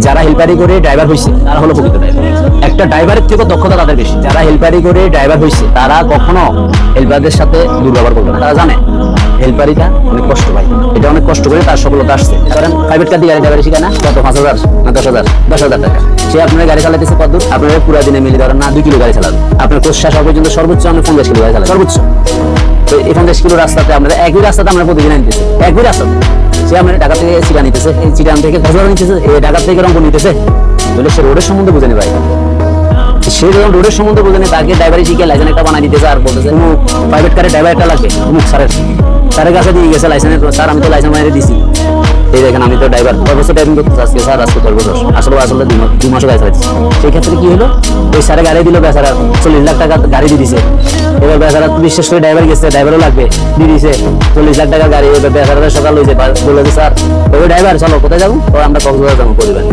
যারা হেল্পারি করে ড্রাইভার হয়েছে তারা হলো প্রকৃত ড্রাইভার। একটা ড্রাইভারের থেকে দক্ষতা তাদের বেশি। যারা হেল্পারি করে ড্রাইভার হয়েছে তারা কখনো হেল্পারদের সাথে দুর্ব্যবহার করবে না। তারা জানে হেল্পারিটা অনেক কষ্ট পায়, এটা অনেক কষ্ট করে তার সফলতা আসছে। কারণ প্রাইভেট কার দিয়ে গাড়ি ড্রাইভারি শিখায় না, কত 5,000 না 10,000 টাকা। সে আপনার গাড়ি চালাতেছে কত দূর? আপনার পুরো দিনে মিলে ধরেন না 2 কিলো গাড়ি চালাবে, আপনার কোর্স শেষ হওয়া পর্যন্ত সর্বোচ্চ আমরা 50 কিলো গাড়ি চালাবে সর্বোচ্চ। তো এই 50 কিলো রাস্তাতে আমরা একই রাস্তাতে আমরা প্রতিদিন আনতেছি, একই রাস্তাতে। সে আপনার ঢাকা থেকে চিড়া নিতেছে, এই চিড়ান থেকে কক্সবাজার নিতেছে, এই ঢাকা থেকে রংপুর নিতেছে, বলে সে রোডের সম্বন্ধে বুঝে নেবে। সে যখন রোডের সম্বন্ধে বোঝে না, তাকে ড্রাইভারি শিখে লাইসেন্স একটা বানাই দিতেছে আর বলতেছে প্রাইভেট কারে ড্রাইভার একটা লাগবে, স্যারের কাছে দিয়ে গেছে লাইসেন্স। স্যার আমি তো লাইসেন্স বানিয়ে দিছি, এই দেখেন আমি তো ড্রাইভার 10 বছর ড্রাইভিং করতে আজকে স্যার, আজকে 10 বছর। আসলে 2 মাসও গাড়ি চালাচ্ছি। সেই ক্ষেত্রে কি হলো, ওই স্যারে গাড়ি দিল, বেচারা 40 লাখ টাকা গাড়ি দিয়ে দিছে। এবার বেচারা বিশ্বাস করে ড্রাইভার গেছে, ড্রাইভারও লাগবে, দিয়ে দিছে 40 লাখ টাকা গাড়ি। এবার বেচারা সকাল হয়েছে, বলে স্যার ওই ড্রাইভার চলো কোথায় যাবো? আমরা কক্সবাজার যাবো পরিবার।